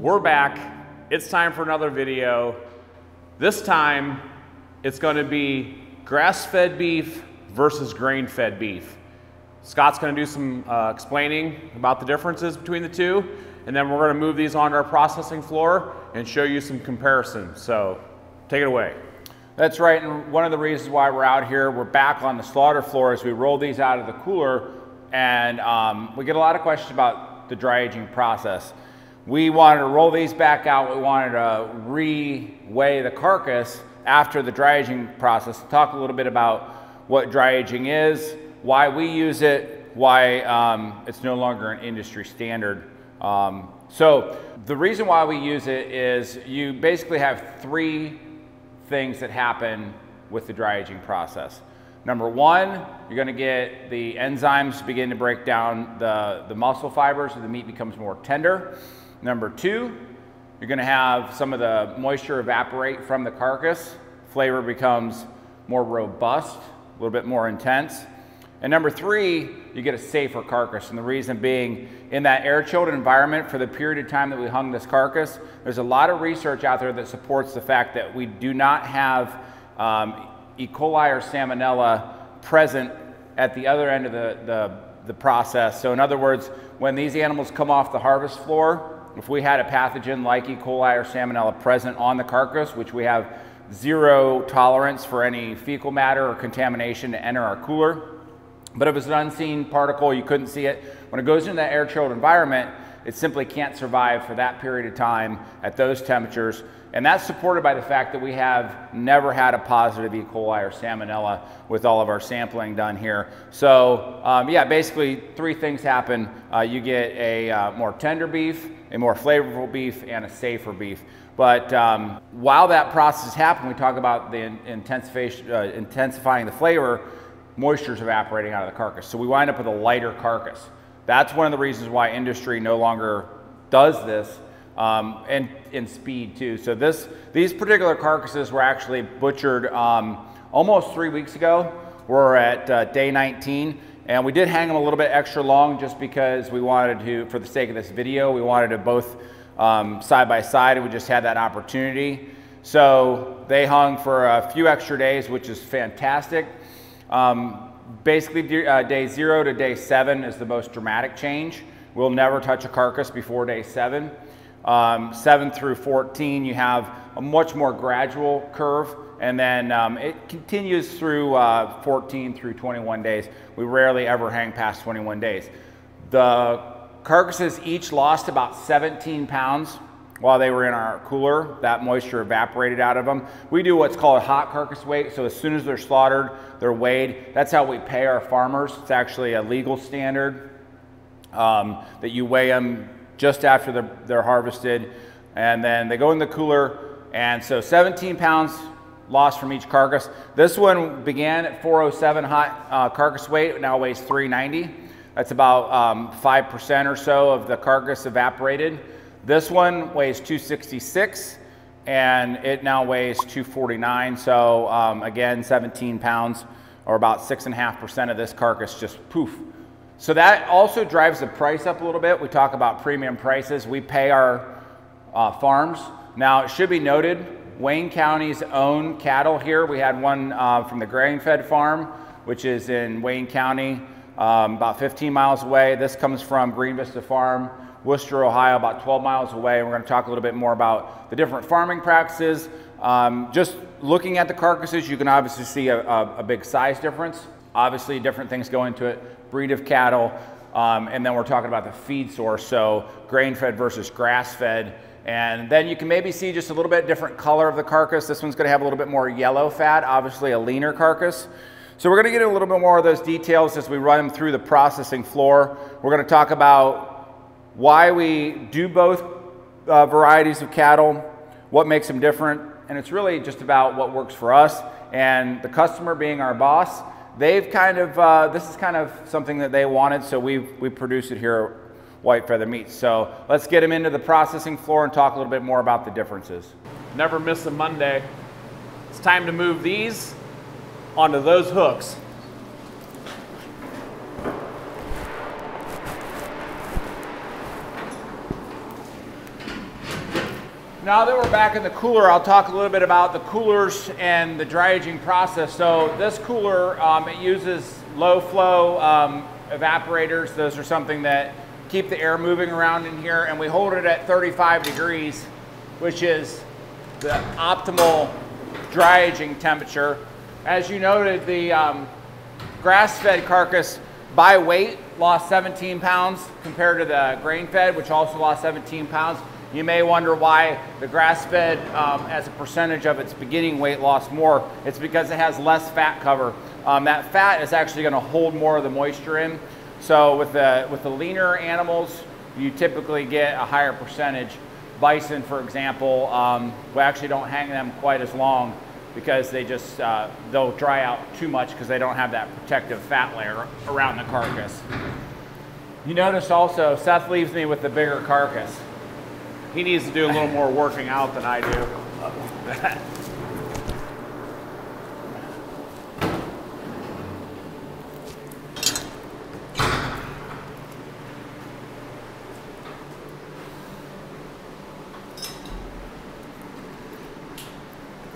We're back. It's time for another video. This time, it's going to be grass-fed beef versus grain-fed beef. Scott's going to do some explaining about the differences between the two, and then we're going to move these onto our processing floor and show you some comparisons. So, take it away. That's right, and one of the reasons why we're out here, we're back on the slaughter floor as we roll these out of the cooler, and we get a lot of questions about the dry aging process. We wanted to roll these back out. We wanted to re-weigh the carcass after the dry aging process. Talk a little bit about what dry aging is, why we use it, why it's no longer an industry standard. So the reason why we use it is you basically have three things that happen with the dry aging process. Number one, you're going to get the enzymes begin to break down the muscle fibers, so the meat becomes more tender. Number two, you're going to have some of the moisture evaporate from the carcass. Flavor becomes more robust, a little bit more intense. And number three, you get a safer carcass. And the reason being, in that air-chilled environment for the period of time that we hung this carcass, there's a lot of research out there that supports the fact that we do not have E. coli or salmonella present at the other end of the process. So in other words, when these animals come off the harvest floor, if we had a pathogen like E. coli or salmonella present on the carcass, which we have zero tolerance for any fecal matter or contamination to enter our cooler, but if it's an unseen particle, you couldn't see it, when it goes into that air-chilled environment, it simply can't survive for that period of time at those temperatures. And that's supported by the fact that we have never had a positive E. coli or salmonella with all of our sampling done here. So yeah, basically three things happen. You get a more tender beef, a more flavorful beef, and a safer beef. But while that process is happening, we talk about the intensifying the flavor, moisture's evaporating out of the carcass. So we wind up with a lighter carcass. That's one of the reasons why industry no longer does this. And in speed too. So these particular carcasses were actually butchered almost 3 weeks ago. We're at day 19, and we did hang them a little bit extra long just because we wanted to, for the sake of this video, we wanted to both side by side, and we just had that opportunity. So they hung for a few extra days, which is fantastic. Basically day 0 to day 7 is the most dramatic change. We'll never touch a carcass before day 7. 7 through 14, you have a much more gradual curve, and then it continues through 14 through 21 days. We rarely ever hang past 21 days. The carcasses each lost about 17 pounds while they were in our cooler. That moisture evaporated out of them. We do what's called a hot carcass weight, so as soon as they're slaughtered, they're weighed. That's how we pay our farmers. It's actually a legal standard that you weigh them just after they're harvested, and then they go in the cooler, and so 17 pounds lost from each carcass. This one began at 407 hot carcass weight, it now weighs 390. That's about 5% or so of the carcass evaporated. This one weighs 266, and it now weighs 249, so again, 17 pounds, or about 6.5% of this carcass just poof. So that also drives the price up a little bit. We talk about premium prices. We pay our farms. Now, it should be noted, Wayne County's own cattle here. We had one from the Grainfed farm, which is in Wayne County, about 15 miles away. This comes from Green Vista Farm, Worcester, Ohio, about 12 miles away. We're going to talk a little bit more about the different farming practices. Just looking at the carcasses, you can obviously see a big size difference. Obviously, different things go into it. Breed of cattle, and then we're talking about the feed source, so grain-fed versus grass-fed. And then you can maybe see just a little bit different color of the carcass. This one's going to have a little bit more yellow fat, obviously a leaner carcass. So we're going to get a little bit more of those details as we run them through the processing floor. We're going to talk about why we do both varieties of cattle, what makes them different, and it's really just about what works for us, and the customer being our boss. They've kind of, this is kind of something that they wanted, so we produce it here at White Feather Meats. So let's get them into the processing floor and talk a little bit more about the differences. Never miss a Monday. It's time to move these onto those hooks. Now that we're back in the cooler, I'll talk a little bit about the coolers and the dry aging process. So this cooler, it uses low flow evaporators. Those are something that keep the air moving around in here, and we hold it at 35 degrees, which is the optimal dry aging temperature. As you noted, the grass-fed carcass by weight lost 17 pounds compared to the grain-fed, which also lost 17 pounds. You may wonder why the grass-fed, as a percentage of its beginning weight, lost more. It's because it has less fat cover. That fat is actually going to hold more of the moisture in. So with the leaner animals, you typically get a higher percentage. Bison, for example, we actually don't hang them quite as long because they just, they'll dry out too much because they don't have that protective fat layer around the carcass. You notice also, Seth leaves me with the bigger carcass. He needs to do a little more working out than I do.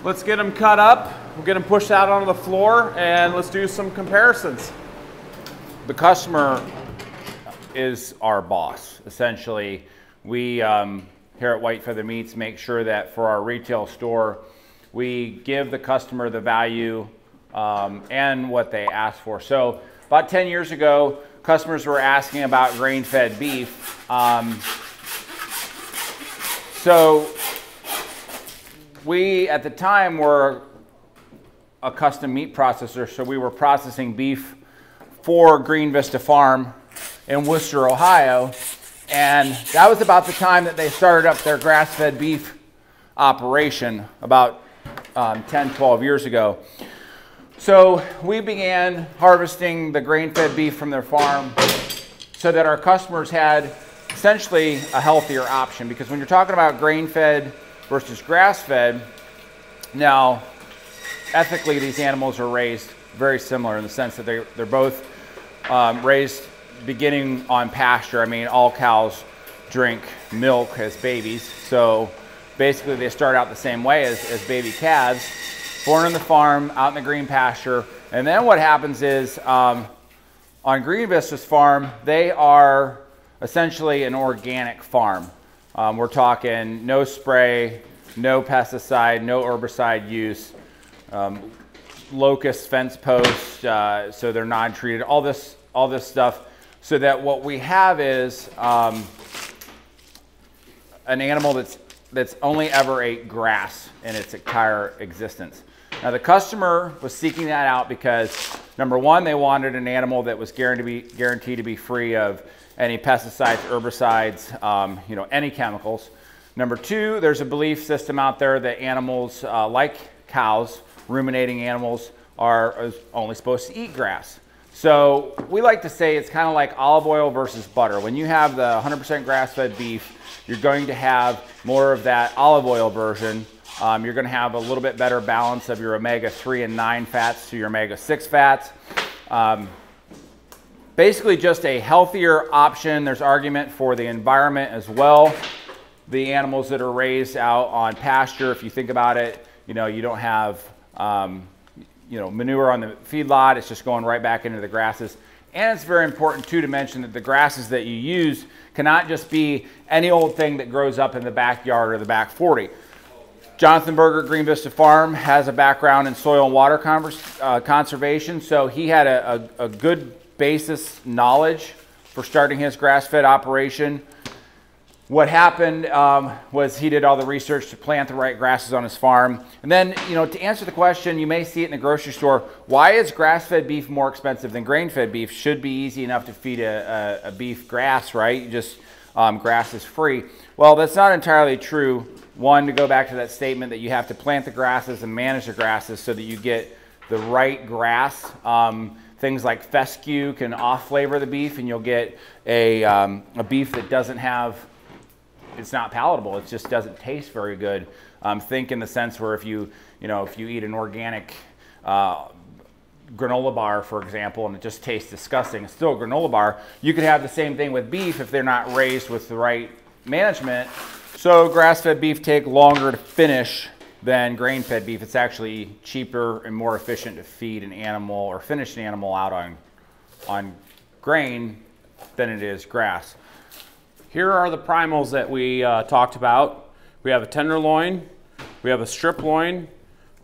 Let's get them cut up. We'll get them pushed out onto the floor, and let's do some comparisons. The customer is our boss. Essentially, we here at White Feather Meats make sure that for our retail store, we give the customer the value and what they ask for. So about 10 years ago, customers were asking about grain-fed beef. So we, at the time, were a custom meat processor, so we were processing beef for Green Vista Farm in Worcester, Ohio, and that was about the time that they started up their grass-fed beef operation, about 10, 12 years ago. So we began harvesting the grain-fed beef from their farm so that our customers had essentially a healthier option, because when you're talking about grain-fed versus grass-fed, now ethically these animals are raised very similar in the sense that they're both raised beginning on pasture. I mean, all cows drink milk as babies, so basically they start out the same way as baby calves, born on the farm, out in the green pasture. And then what happens is on Green Vista's farm, they are essentially an organic farm. We're talking no spray, no pesticide, no herbicide use, locust fence posts, so they're non-treated, all this stuff, so that what we have is an animal that's only ever ate grass in its entire existence. Now the customer was seeking that out because, number one, they wanted an animal that was guaranteed to be free of any pesticides, herbicides, you know, any chemicals. Number two, there's a belief system out there that animals like cows, ruminating animals, are only supposed to eat grass. So we like to say it's kind of like olive oil versus butter. When you have the 100% grass-fed beef, you're going to have more of that olive oil version. You're going to have a little bit better balance of your omega-3 and 9 fats to your omega-6 fats. Basically just a healthier option. There's argument for the environment as well. The animals that are raised out on pasture, if you think about it, you know, you don't have you know, manure on the feedlot. It's just going right back into the grasses. And it's very important too to mention that the grasses that you use cannot just be any old thing that grows up in the backyard or the back 40. Jonathan Berger, Green Vista Farm, has a background in soil and water conservation, so he had a good basis knowledge for starting his grass-fed operation. What happened was he did all the research to plant the right grasses on his farm. And then, you know, to answer the question, you may see it in the grocery store, why is grass-fed beef more expensive than grain-fed beef? Should be easy enough to feed a beef grass, right? You just, grass is free. Well, that's not entirely true. One, to go back to that statement that you have to plant the grasses and manage the grasses so that you get the right grass. Things like fescue can off-flavor the beef, and you'll get a beef that doesn't have, it's not palatable. It just doesn't taste very good. Think in the sense where if you eat an organic granola bar, for example, and it just tastes disgusting, it's still a granola bar. You could have the same thing with beef if they're not raised with the right management. So grass-fed beef take longer to finish than grain-fed beef. It's actually cheaper and more efficient to feed an animal or finish an animal out on grain than it is grass. Here are the primals that we talked about. We have a tenderloin, we have a strip loin,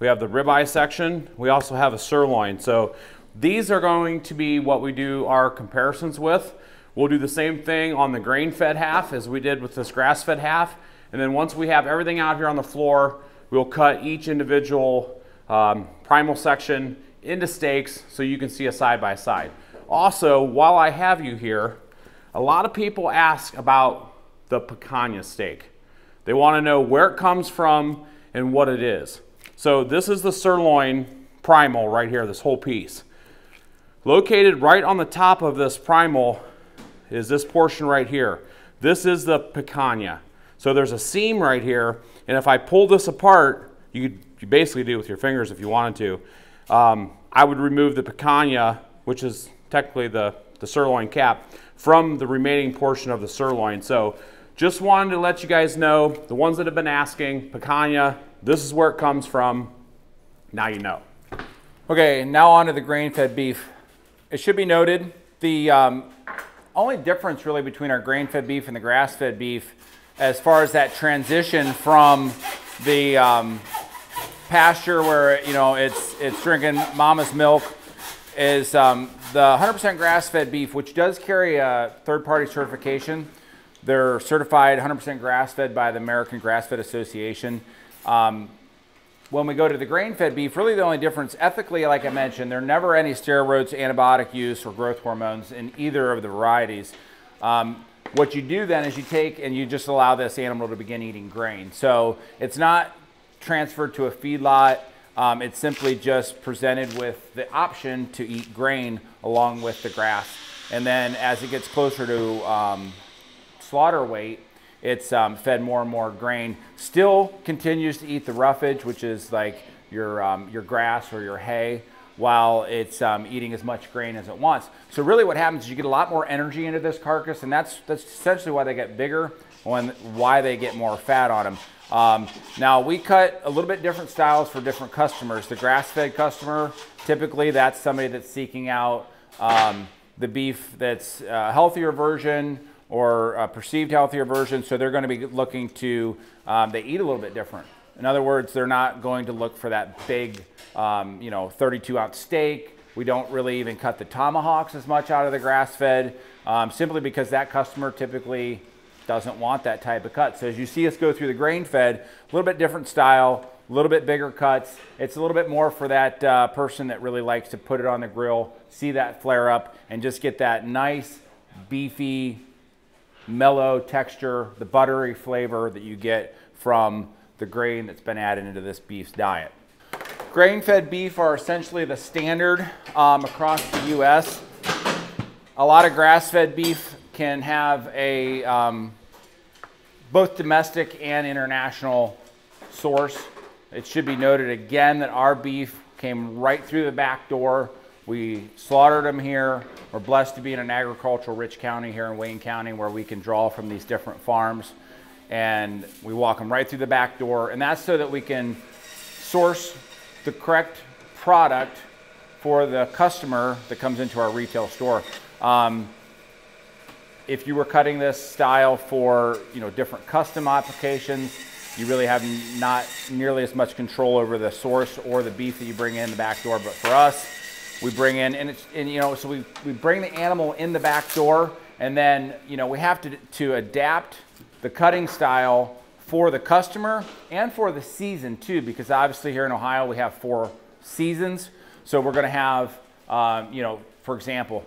we have the ribeye section, we also have a sirloin. So these are going to be what we do our comparisons with. We'll do the same thing on the grain-fed half as we did with this grass-fed half. And then once we have everything out here on the floor, we'll cut each individual primal section into steaks so you can see a side-by-side. Also, while I have you here, a lot of people ask about the picanha steak. They want to know where it comes from and what it is. So this is the sirloin primal right here, this whole piece. Located right on the top of this primal is this portion right here. This is the picanha. So there's a seam right here, and if I pull this apart, you basically do it with your fingers if you wanted to. I would remove the picanha, which is technically the sirloin cap, from the remaining portion of the sirloin. So just wanted to let you guys know, the ones that have been asking, picanha, this is where it comes from. Now you know. Okay, now on to the grain-fed beef. It should be noted, the only difference really between our grain-fed beef and the grass-fed beef, as far as that transition from the pasture where it's drinking mama's milk, is the 100% grass-fed beef, which does carry a third-party certification. They're certified 100% grass-fed by the American Grassfed Association. When we go to the grain-fed beef, really the only difference, ethically, like I mentioned, there are never any steroids, antibiotic use, or growth hormones in either of the varieties. What you do then is you take and you just allow this animal to begin eating grain. So it's not transferred to a feedlot. It's simply just presented with the option to eat grain along with the grass. And then as it gets closer to slaughter weight, it's fed more and more grain. Still continues to eat the roughage, which is like your grass or your hay, while it's eating as much grain as it wants. So really what happens is you get a lot more energy into this carcass, and that's essentially why they get bigger, why they get more fat on them. Now we cut a little bit different styles for different customers. The grass-fed customer, typically that's somebody that's seeking out the beef that's a healthier version or a perceived healthier version, so they're going to be looking to, they eat a little bit different. In other words, they're not going to look for that big 32-ounce steak. We don't really even cut the tomahawks as much out of the grass-fed, simply because that customer typically doesn't want that type of cut. So as you see us go through the grain-fed, a little bit different style, a little bit bigger cuts. It's a little bit more for that person that really likes to put it on the grill, see that flare up, and just get that nice, beefy, mellow texture, the buttery flavor that you get from the grain that's been added into this beef's diet. Grain-fed beef are essentially the standard across the U.S. A lot of grass-fed beef can have a both domestic and international source. It should be noted again that our beef came right through the back door. We slaughtered them here. We're blessed to be in an agricultural rich county here in Wayne County where we can draw from these different farms, and we walk them right through the back door, and that's so that we can source the correct product for the customer that comes into our retail store. If you were cutting this style for different custom applications, you really have not nearly as much control over the source or the beef that you bring in the back door. But for us, we bring in, so we bring the animal in the back door, and then we have to adapt the cutting style for the customer and for the season too, because obviously here in Ohio we have 4 seasons. So we're going to have, for example,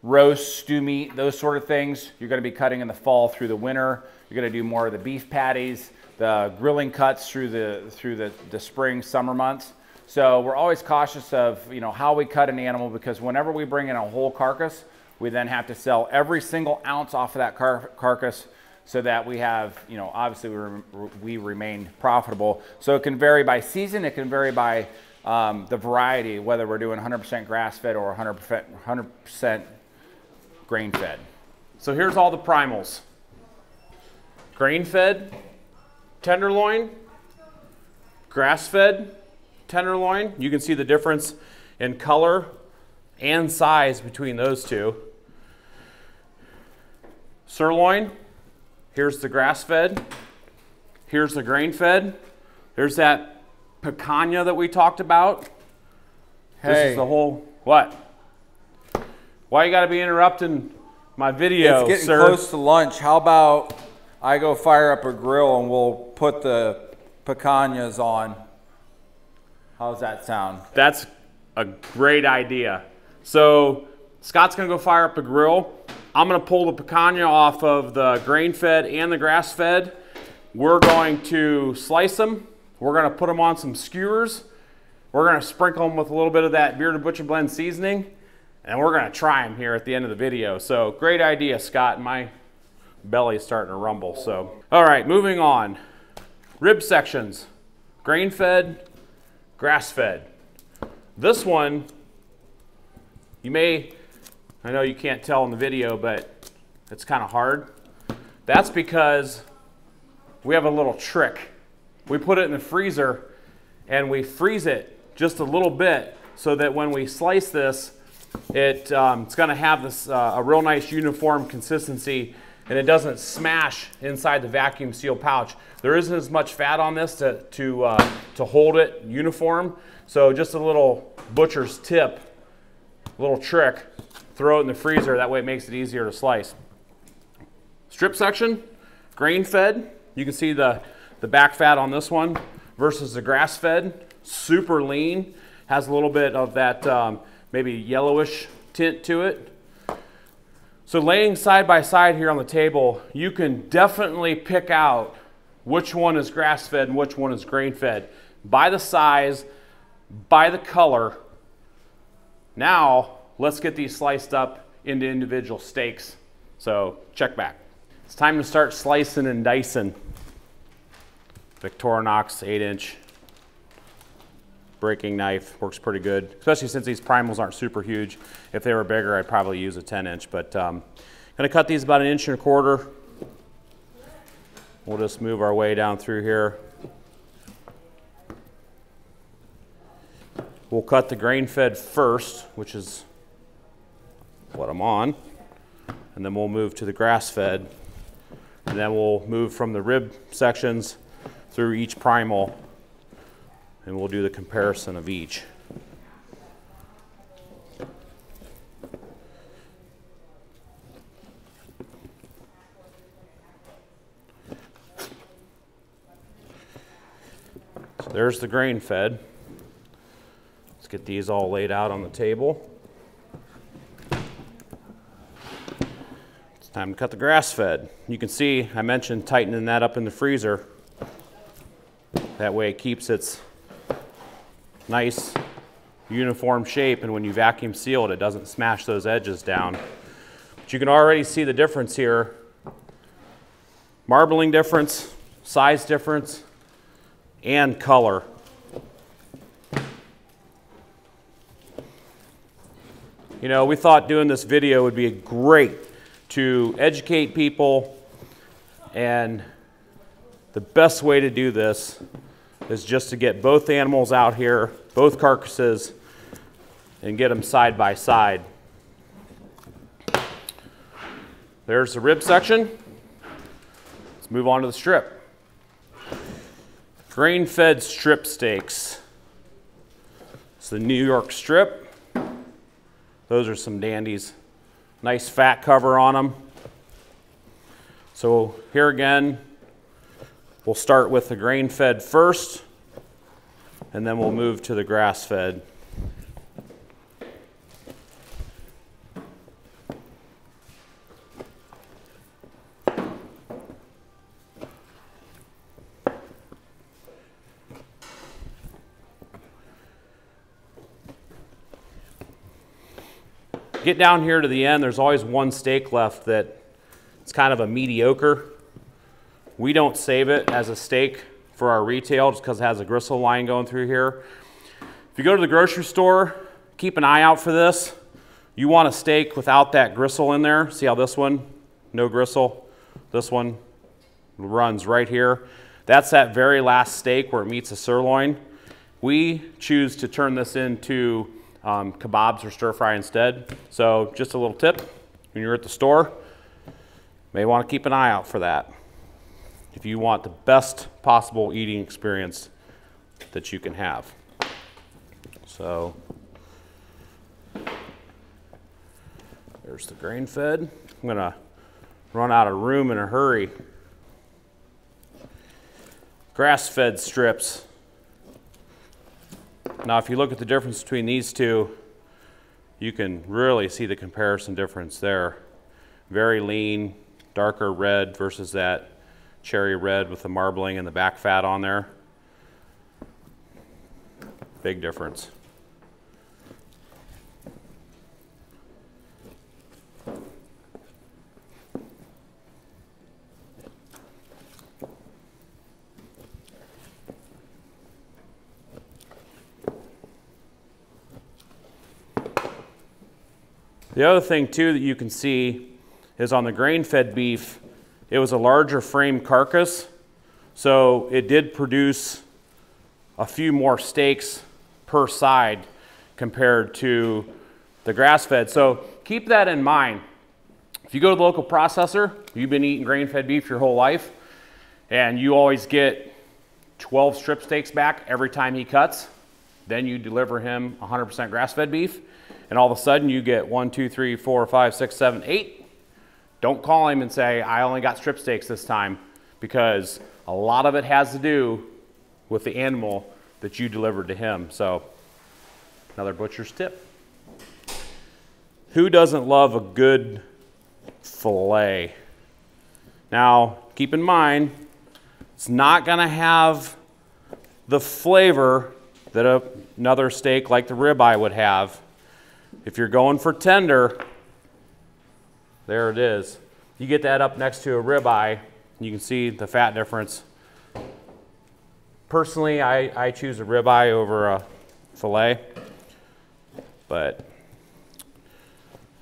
roast, stew meat, those sort of things. You're going to be cutting in the fall through the winter. You're going to do more of the beef patties, the grilling cuts through the spring, summer months. So we're always cautious of how we cut an animal, because whenever we bring in a whole carcass, we then have to sell every single ounce off of that carcass, so that we have, obviously we remain profitable. So it can vary by season. It can vary by the variety, whether we're doing 100% grass-fed or 100% grain-fed. So here's all the primals. Grain-fed, tenderloin, grass-fed tenderloin. You can see the difference in color and size between those two. Sirloin, here's the grass-fed, here's the grain-fed. There's that picanha that we talked about. Hey. This is the whole, what? Why you gotta be interrupting my video, It's getting sir? close to lunch. How about I go fire up a grill and we'll put the picanhas on? How's that sound? That's a great idea. So Scott's gonna go fire up a grill. I'm gonna pull the picanha off of the grain-fed and the grass-fed. We're going to slice them. We're gonna put them on some skewers. We're gonna sprinkle them with a little bit of that Bearded Butcher Blend seasoning, and we're gonna try them here at the end of the video. So great idea, Scott. My belly is starting to rumble. So, all right, moving on. Rib sections, grain-fed, grass-fed. This one, I know you can't tell in the video, but it's kind of hard. That's because we have a little trick. We put it in the freezer and we freeze it just a little bit so that when we slice this, it's going to have this a real nice uniform consistency, and it doesn't smash inside the vacuum seal pouch. There isn't as much fat on this to hold it uniform. So just a little butcher's tip, little trick, throw it in the freezer. That way it makes it easier to slice. Strip section, grain-fed. You can see the back fat on this one versus the grass-fed. Super lean, has a little bit of that maybe yellowish tint to it. So laying side by side here on the table, you can definitely pick out which one is grass-fed and which one is grain-fed by the size, by the color. Now, let's get these sliced up into individual steaks. So check back. It's time to start slicing and dicing. Victorinox 8-inch breaking knife works pretty good, especially since these primals aren't super huge. If they were bigger, I'd probably use a 10-inch, but gonna cut these about 1.25 inches. We'll just move our way down through here. We'll cut the grain-fed first, which is what I'm on, and then we'll move to the grass-fed, and then we'll move from the rib sections through each primal, and we'll do the comparison of each. So there's the grain-fed. Let's get these all laid out on the table. It's time to cut the grass-fed. You can see I mentioned tightening that up in the freezer. That way it keeps its nice uniform shape, and when you vacuum seal it, it doesn't smash those edges down. But you can already see the difference here. Marbling difference, size difference, and color. You know, we thought doing this video would be great to educate people, and the best way to do this is just to get both animals out here, both carcasses, and get them side by side. There's the rib section. Let's move on to the strip. Grain-fed strip steaks. It's the New York strip. Those are some dandies. Nice fat cover on them. So here again, we'll start with the grain-fed first, and then we'll move to the grass-fed. Get down here to the end, there's always one steak left that it's kind of a mediocre. We don't save it as a steak for our retail just because it has a gristle line going through here. If you go to the grocery store, keep an eye out for this. You want a steak without that gristle in there. See how this one, no gristle. This one runs right here. That's that very last steak where it meets a sirloin. We choose to turn this into kebabs or stir fry instead. So just a little tip, when you're at the store, may want to keep an eye out for that if you want the best possible eating experience that you can have. So there's the grain fed. I'm gonna run out of room in a hurry. Grass-fed strips. Now if you look at the difference between these two, you can really see the comparison difference there. Very lean, darker red versus that cherry red with the marbling and the back fat on there. Big difference. The other thing too that you can see is on the grain-fed beef, it was a larger frame carcass, so it did produce a few more steaks per side compared to the grass-fed. So keep that in mind. If you go to the local processor, you've been eating grain-fed beef your whole life, and you always get 12 strip steaks back every time he cuts, then you deliver him 100% grass-fed beef, and all of a sudden you get 1, 2, 3, 4, 5, 6, 7, 8. Don't call him and say, I only got strip steaks this time, because a lot of it has to do with the animal that you delivered to him. So another butcher's tip. Who doesn't love a good fillet? Now, keep in mind, it's not gonna have the flavor that another steak like the ribeye would have. If you're going for tender, there it is. You get that up next to a ribeye, you can see the fat difference. Personally, I choose a ribeye over a fillet, but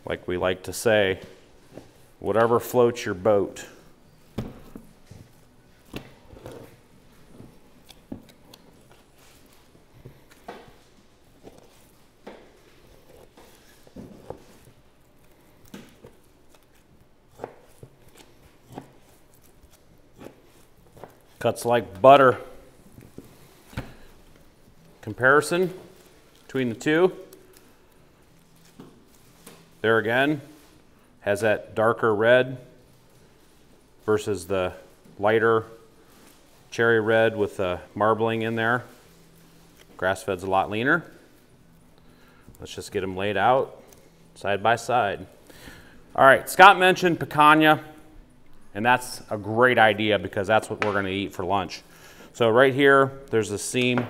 like we like to say, whatever floats your boat. Cuts like butter. Comparison between the two. There again, has that darker red versus the lighter cherry red with the marbling in there. Grass-fed's a lot leaner. Let's just get them laid out side by side. All right, Scott mentioned picanha. And that's a great idea because that's what we're going to eat for lunch. So right here, there's a seam.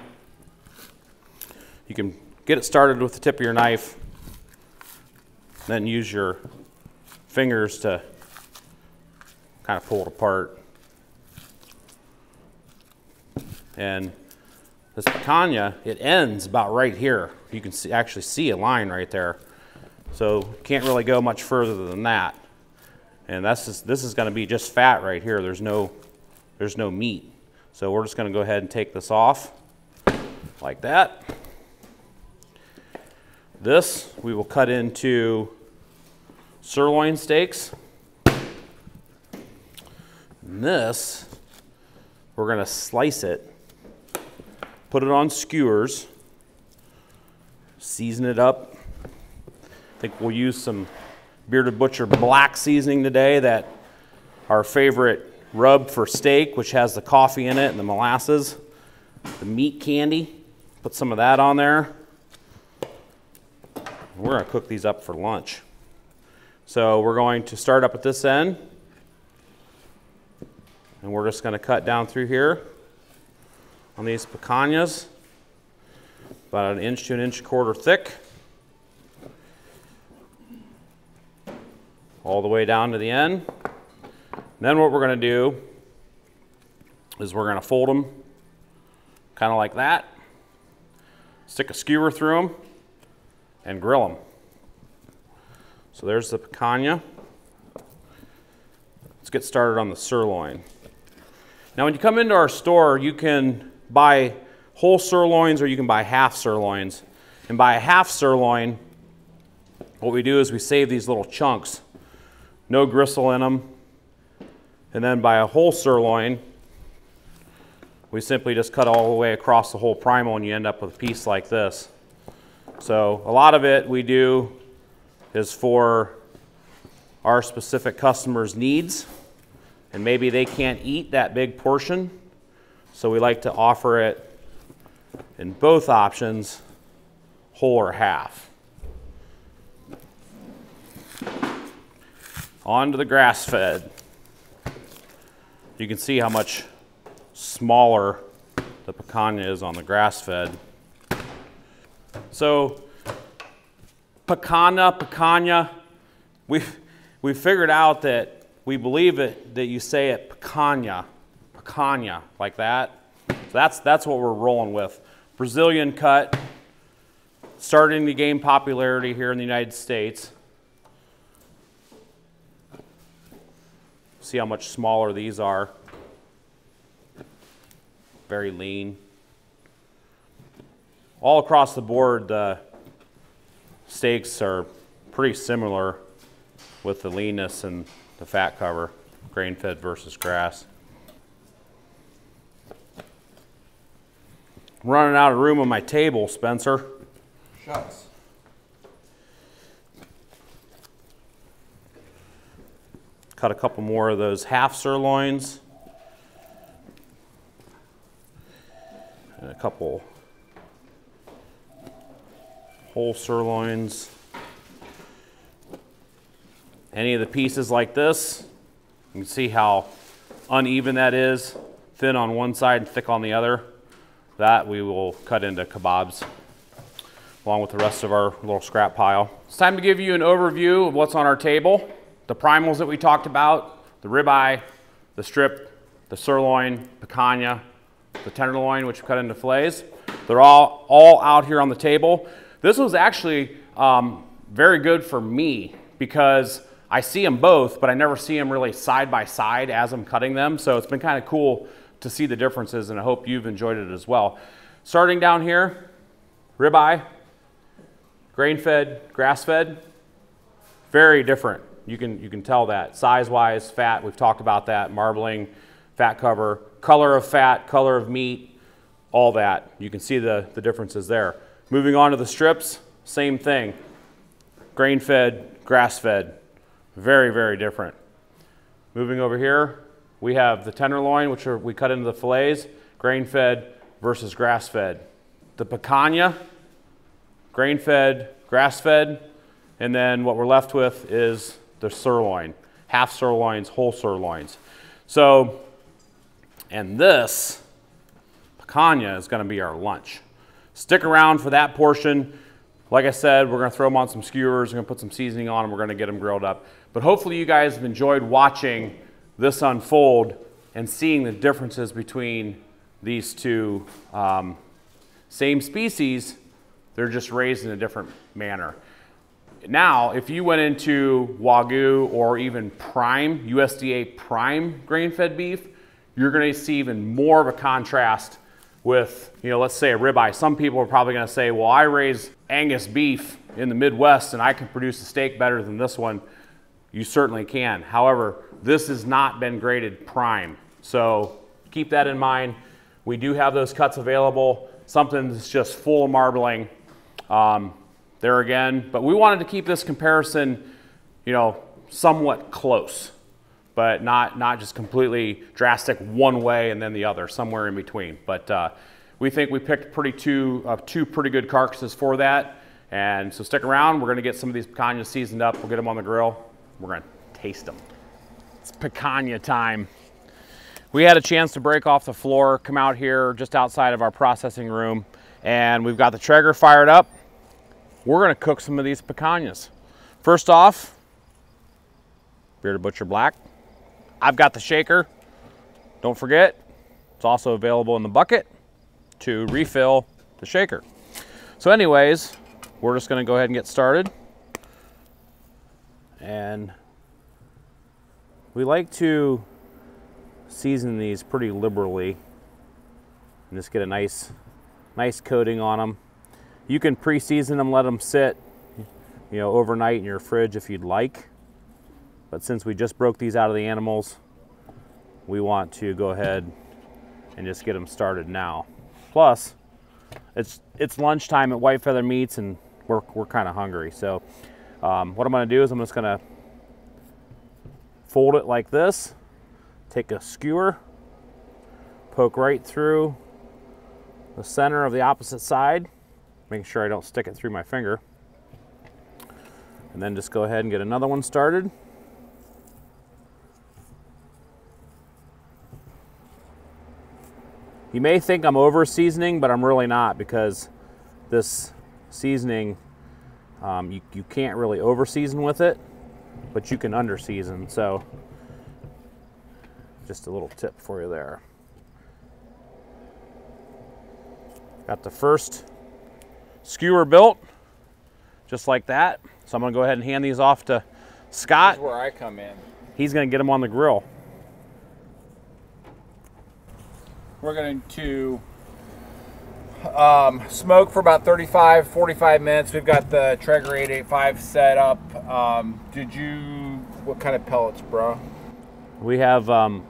You can get it started with the tip of your knife, then use your fingers to kind of pull it apart. And this picanha, it ends about right here. You can actually see a line right there. So can't really go much further than that. And this is going to be just fat right here. There's no meat. So we're just going to go ahead and take this off like that. This we will cut into sirloin steaks. And this, we're going to slice it, put it on skewers, season it up. I think we'll use some Bearded Butcher black seasoning today, that our favorite rub for steak, which has the coffee in it and the molasses, the meat candy. Put some of that on there. We're going to cook these up for lunch. So we're going to start up at this end, and we're just going to cut down through here on these picanhas, about 1 inch to 1.25 inches thick. All the way down to the end. And then what we're going to do is we're going to fold them kind of like that, stick a skewer through them, and grill them. So there's the picanha. Let's get started on the sirloin. Now when you come into our store, you can buy whole sirloins or you can buy half sirloins. And by a half sirloin, what we do is we save these little chunks, no gristle in them. And then by a whole sirloin, we simply just cut all the way across the whole primal and you end up with a piece like this. So a lot of it we do is for our specific customers' needs, and maybe they can't eat that big portion, so we like to offer it in both options, whole or half. On to the grass-fed. You can see how much smaller the picanha is on the grass-fed. So picanha, we figured out that we believe it that you say it picanha, like that. So that's what we're rolling with. Brazilian cut, starting to gain popularity here in the United States. See how much smaller these are. Very lean. All across the board, the steaks are pretty similar with the leanness and the fat cover, grain-fed versus grass. I'm running out of room on my table, Spencer. Shucks. Cut a couple more of those half sirloins. And a couple whole sirloins. Any of the pieces like this, you can see how uneven that is, thin on one side and thick on the other. That we will cut into kebabs along with the rest of our little scrap pile. It's time to give you an overview of what's on our table. The primals that we talked about, the ribeye, the strip, the sirloin, picanha, the tenderloin, which we cut into fillets. They're all out here on the table. This was actually very good for me because I see them both, but I never see them really side by side as I'm cutting them. So it's been kind of cool to see the differences, and I hope you've enjoyed it as well. Starting down here, ribeye, grain-fed, grass-fed, very different. You can tell that. Size-wise, fat, we've talked about that, marbling, fat cover, color of fat, color of meat, all that. You can see the differences there. Moving on to the strips, same thing. Grain-fed, grass-fed, very, very different. Moving over here, we have the tenderloin, which we cut into the fillets, grain-fed versus grass-fed. The picanha, grain-fed, grass-fed, and then what we're left with is the sirloin, half sirloins, whole sirloins. So, and this picanha is going to be our lunch. Stick around for that portion. Like I said, we're going to throw them on some skewers, we're going to put some seasoning on them, we're going to get them grilled up. But hopefully you guys have enjoyed watching this unfold and seeing the differences between these two same species. They're just raised in a different manner. Now, if you went into Wagyu or even prime, USDA prime grain-fed beef, you're going to see even more of a contrast with, let's say a ribeye. Some people are probably going to say, well, I raise Angus beef in the Midwest and I can produce a steak better than this one. You certainly can. However, this has not been graded prime. So keep that in mind. We do have those cuts available. Something that's just full of marbling. There again, but we wanted to keep this comparison, somewhat close, but not just completely drastic one way and then the other, somewhere in between. But we think we picked two pretty good carcasses for that. And so stick around. We're going to get some of these picanhas seasoned up. We'll get them on the grill. We're going to taste them. It's picanha time. We had a chance to break off the floor, come out here just outside of our processing room, and we've got the Traeger fired up. We're going to cook some of these picanhas. First off, Bearded Butcher Black. I've got the shaker. Don't forget, it's also available in the bucket to refill the shaker. So anyways, we're just going to go ahead and get started. And we like to season these pretty liberally and just get a nice coating on them. You can pre-season them, let them sit, you know, overnight in your fridge if you'd like. But since we just broke these out of the animals, we want to go ahead and just get them started now. Plus, it's lunchtime at White Feather Meats, and we're kind of hungry. So what I'm going to do is I'm just going to fold it like this, take a skewer, poke right through the center of the opposite side, making sure I don't stick it through my finger, and then just go ahead and get another one started. You may think I'm over seasoning, but I'm really not, because this seasoning, you can't really over season with it, but you can under season. So just a little tip for you there. Got the first skewer built, just like that. So I'm gonna go ahead and hand these off to Scott. This is where I come in. He's gonna get them on the grill. We're going to smoke for about 35-45 minutes. We've got the Traeger 885 set up. What kind of pellets, bro? We have, I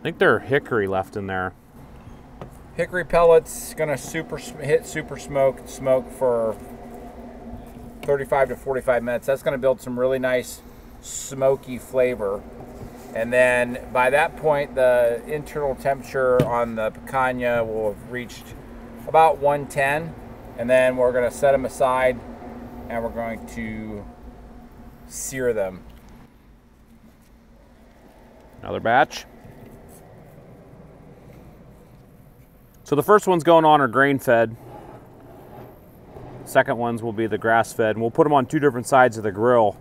think they're hickory left in there. Hickory pellets, gonna hit super smoke for 35 to 45 minutes. That's gonna build some really nice smoky flavor. And then by that point, the internal temperature on the picanha will have reached about 110. And then we're gonna set them aside and we're going to sear them. Another batch. So the first one's going on are grain-fed. Second ones will be the grass-fed. And we'll put them on 2 different sides of the grill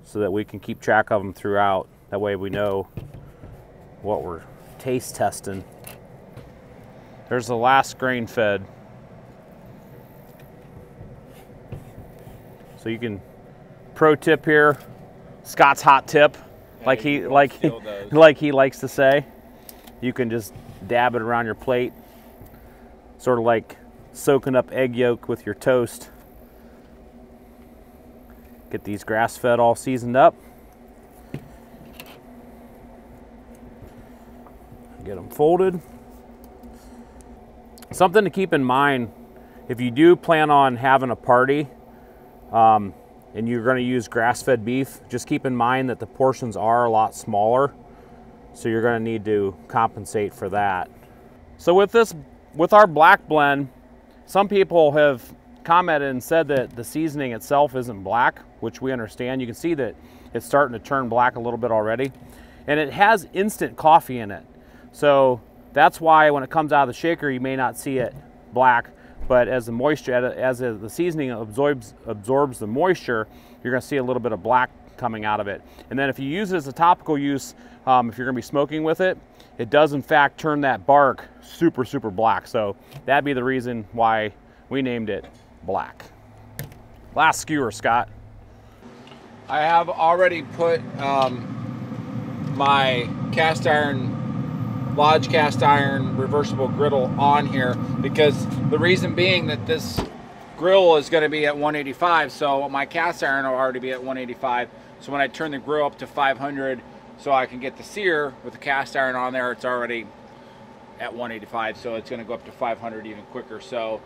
so that we can keep track of them throughout. That way we know what we're taste testing. There's the last grain-fed. So you can, pro tip here, Scott's hot tip, like he likes to say. You can just dab it around your plate, sort of like soaking up egg yolk with your toast. Get these grass-fed all seasoned up. Get them folded. Something to keep in mind, if you do plan on having a party and you're going to use grass-fed beef, just keep in mind that the portions are a lot smaller, so you're going to need to compensate for that. So with our black blend, some people have commented and said that the seasoning itself isn't black, which we understand. You can see that it's starting to turn black a little bit already, and it has instant coffee in it. So that's why when it comes out of the shaker, you may not see it black, but as the moisture, as the seasoning absorbs the moisture, you're gonna see a little bit of black coming out of it. And then if you use it as a topical use, if you're gonna be smoking with it, it does in fact turn that bark super black. So that'd be the reason why we named it black. Last skewer, Scott. I have already put my Lodge cast iron reversible griddle on here, because the reason being that this grill is going to be at 185, so my cast iron will already be at 185. So when I turn the grill up to 500 so I can get the sear with the cast iron on there, it's already at 185, so it's going to go up to 500 even quicker. So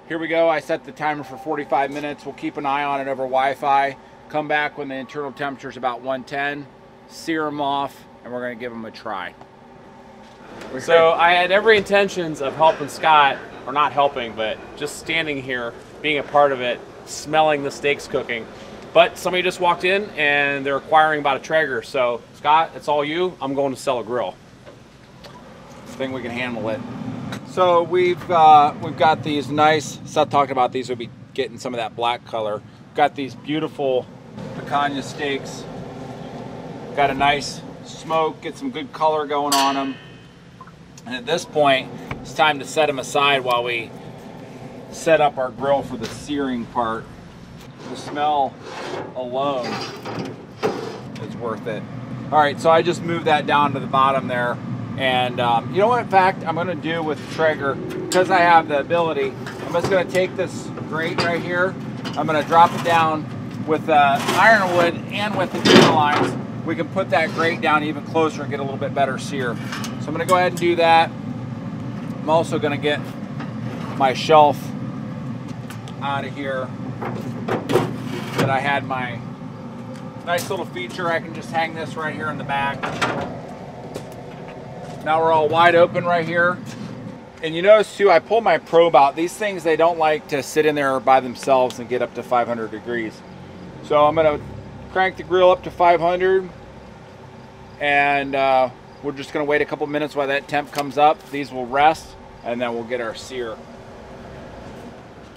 here we go. I set the timer for 45 minutes. We'll keep an eye on it over Wi-Fi. Come back when the internal temperature is about 110, sear them off, and we're going to give them a try. So I had every intentions of helping Scott, or not helping, but just standing here, being a part of it, smelling the steaks cooking. But somebody just walked in and they're inquiring about a Traeger. So Scott, it's all you. I'm going to sell a grill. I think we can handle it. So we've got these nice, Seth talked about these will be getting some of that black color. Got these beautiful picanha steaks. Got a nice smoke, get some good color going on them. And at this point, it's time to set them aside while we set up our grill for the searing part. The smell alone is worth it. All right, so I just moved that down to the bottom there. And you know what, in fact, I'm gonna do with the Traeger, because I have the ability, I'm just gonna take this grate right here, I'm gonna drop it down with ironwood and with the Tenderloins. We can put that grate down even closer and get a little bit better sear. So I'm gonna go ahead and do that. I'm also gonna get my shelf out of here that I had my nice little feature. I can just hang this right here in the back. Now we're all wide open right here. And you notice too, I pull my probe out. These things, they don't like to sit in there by themselves and get up to 500 degrees. So I'm gonna crank the grill up to 500 and we're just gonna wait a couple minutes while that temp comes up. These will rest and then we'll get our sear.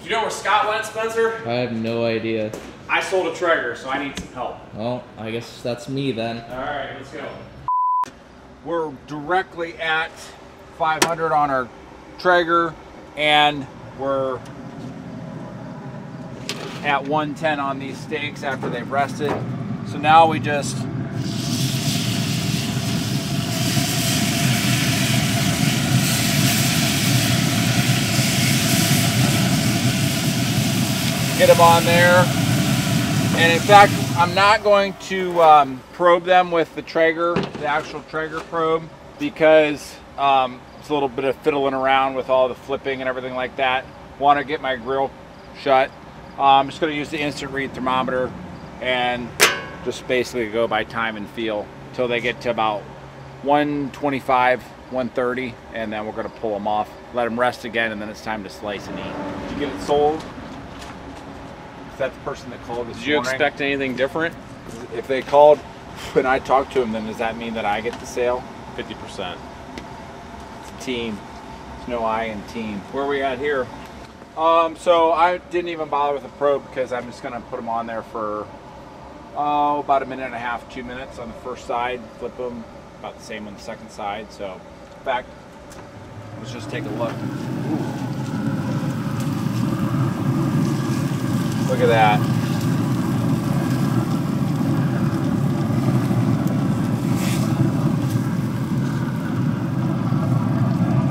Do you know where Scott went, Spencer? I have no idea. I sold a Traeger, so I need some help. Well, I guess that's me then. All right, let's go. We're directly at 500 on our Traeger and we're at 110 on these steaks after they've rested. So now we just get them on there. And in fact, I'm not going to probe them with the Traeger, the actual Traeger probe, because it's a little bit of fiddling around with all the flipping and everything like that. Want to get my grill shut. I'm just going to use the instant read thermometer and just basically go by time and feel until they get to about 125, 130, and then we're going to pull them off, let them rest again, and then it's time to slice and eat. Did you get it sold? Is that the person that called this morning? Did you expect anything different? If they called when I talked to them, then does that mean that I get the sale? 50%. It's a team. There's no I in team. Where are we at here? So I didn't even bother with a probe because I'm just going to put them on there for about a minute and a half, 2 minutes on the first side. Flip them about the same on the second side. So in fact, let's just take a look. Ooh. Look at that.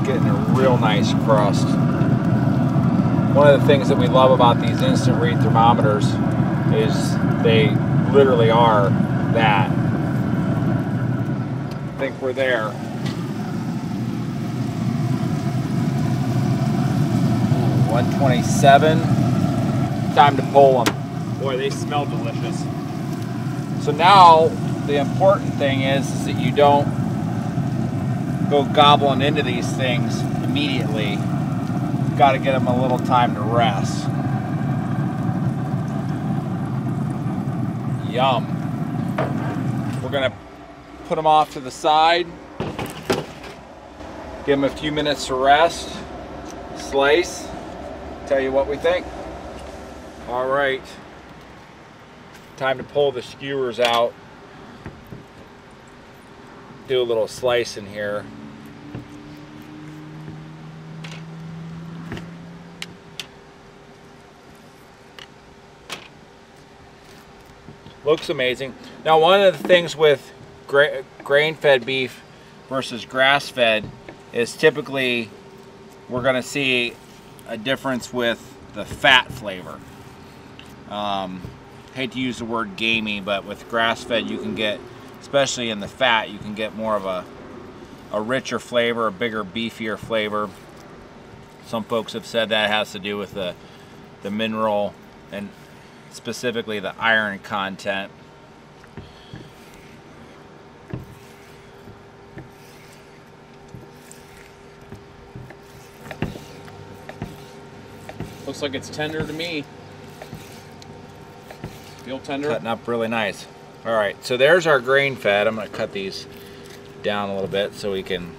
Getting a real nice crust. One of the things that we love about these instant read thermometers is they literally are that. I think we're there. Ooh, 127. Time to pull them. Boy, they smell delicious. So now the important thing is that you don't go gobbling into these things immediately. You've got to get them a little time to rest. Yum. We're going to put them off to the side. Give them a few minutes to rest. Slice. Tell you what we think. All right, time to pull the skewers out. Do a little slice in here. Looks amazing. Now, one of the things with grain-fed beef versus grass-fed is typically we're going to see a difference with the fat flavor. Hate to use the word gamey, but with grass-fed you can get, especially in the fat, you can get more of a richer flavor, a bigger, beefier flavor. Some folks have said that has to do with the mineral and specifically the iron content. Looks like it's tender to me. Feel tender? Cutting up really nice. All right, so there's our grain fed. I'm going to cut these down a little bit so we can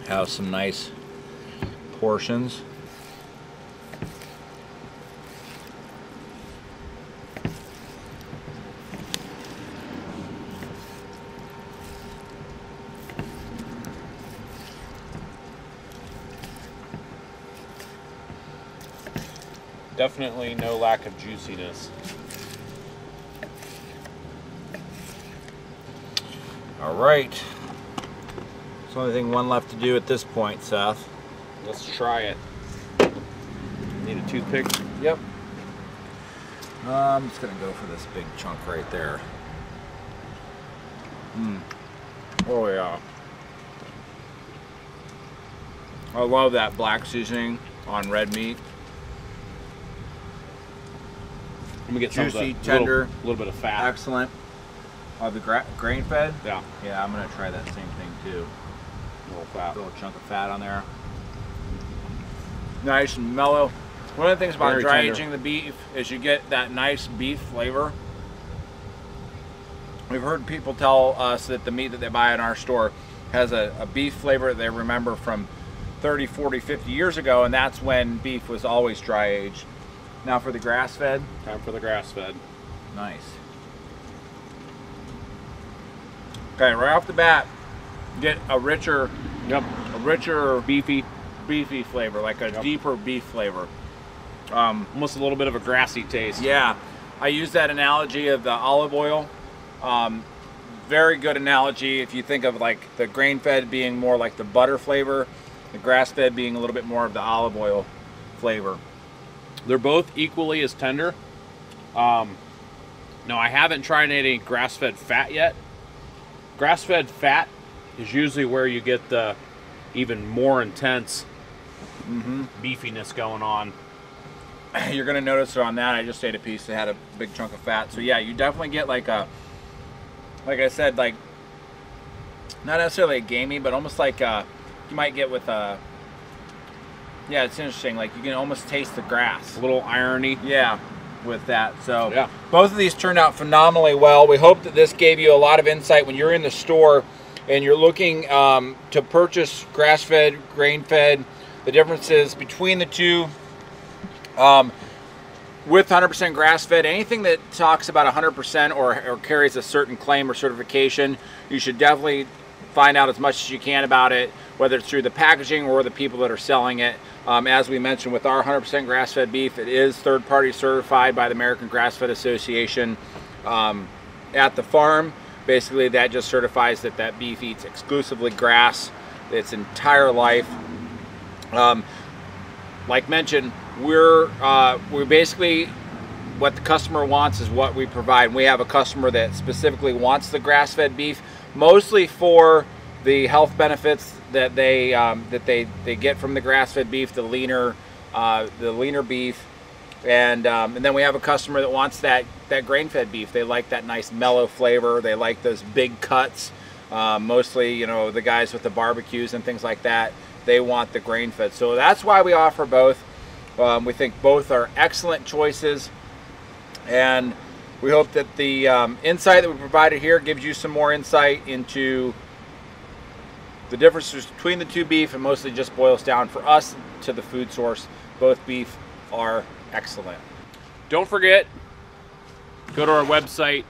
have some nice portions. Definitely no lack of juiciness. All right. It's the only thing one left to do at this point, Seth. Let's try it. Need a toothpick? Yep. I'm just gonna go for this big chunk right there. Oh yeah. I love that black seasoning on red meat. Let me get Juicy, some tender, little bit of fat. Excellent. The grain fed? Yeah. Yeah, I'm gonna try that same thing too. A little fat. A little chunk of fat on there. Nice and mellow. One of the things about Very dry tender. aging the beef is you get that nice beef flavor. We've heard people tell us that the meat that they buy in our store has a beef flavor that they remember from 30, 40, 50 years ago, and that's when beef was always dry aged. Now for the grass fed. Time for the grass fed. Nice. Okay, right off the bat, get a richer, Beefy. beefy flavor, like a deeper beef flavor. Almost a little bit of a grassy taste. Yeah, I use that analogy of the olive oil. Very good analogy if you think of like the grain-fed being more like the butter flavor, the grass-fed being a little bit more of the olive oil flavor. They're both equally as tender. No, I haven't tried any grass-fed fat yet. Grass-fed fat is usually where you get the even more intense beefiness going on. You're gonna notice on that, I just ate a piece that had a big chunk of fat. So yeah, you definitely get like a, like I said, like not necessarily a gamey, but almost like you might get with a, yeah, it's interesting. Like you can almost taste the grass. A little irony. Yeah, with that. So yeah, both of these turned out phenomenally well. We hope that this gave you a lot of insight when you're in the store and you're looking to purchase grass-fed, grain-fed, the differences between the two. With 100% grass-fed, anything that talks about 100% or carries a certain claim or certification, you should definitely find out as much as you can about it, whether it's through the packaging or the people that are selling it. As we mentioned, with our 100% grass-fed beef, it is third-party certified by the American Grassfed Association at the farm. Basically, that just certifies that that beef eats exclusively grass its entire life. Like mentioned, we're basically, what the customer wants is what we provide. We have a customer that specifically wants the grass-fed beef, mostly for the health benefits that they get from the grass-fed beef, the leaner beef, and then we have a customer that wants that grain-fed beef. They like that nice mellow flavor. They like those big cuts. Mostly, you know, the guys with the barbecues and things like that, they want the grain-fed. So that's why we offer both. We think both are excellent choices, and we hope that the insight that we provided here gives you some more insight into the differences between the two beef, and mostly just boils down for us to the food source. Both beef are excellent. Don't forget, go to our website,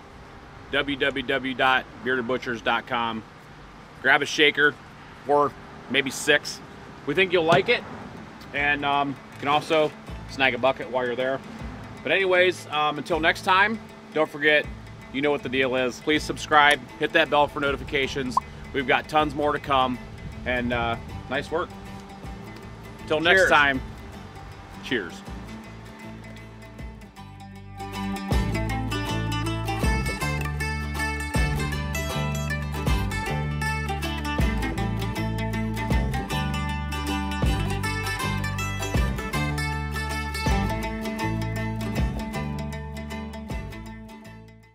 www.beardedbutchers.com. Grab a shaker, or maybe 6. We think you'll like it, and you can also snag a bucket while you're there. But anyways, until next time, don't forget, you know what the deal is. Please subscribe, hit that bell for notifications. We've got tons more to come, and nice work. Until next time, cheers.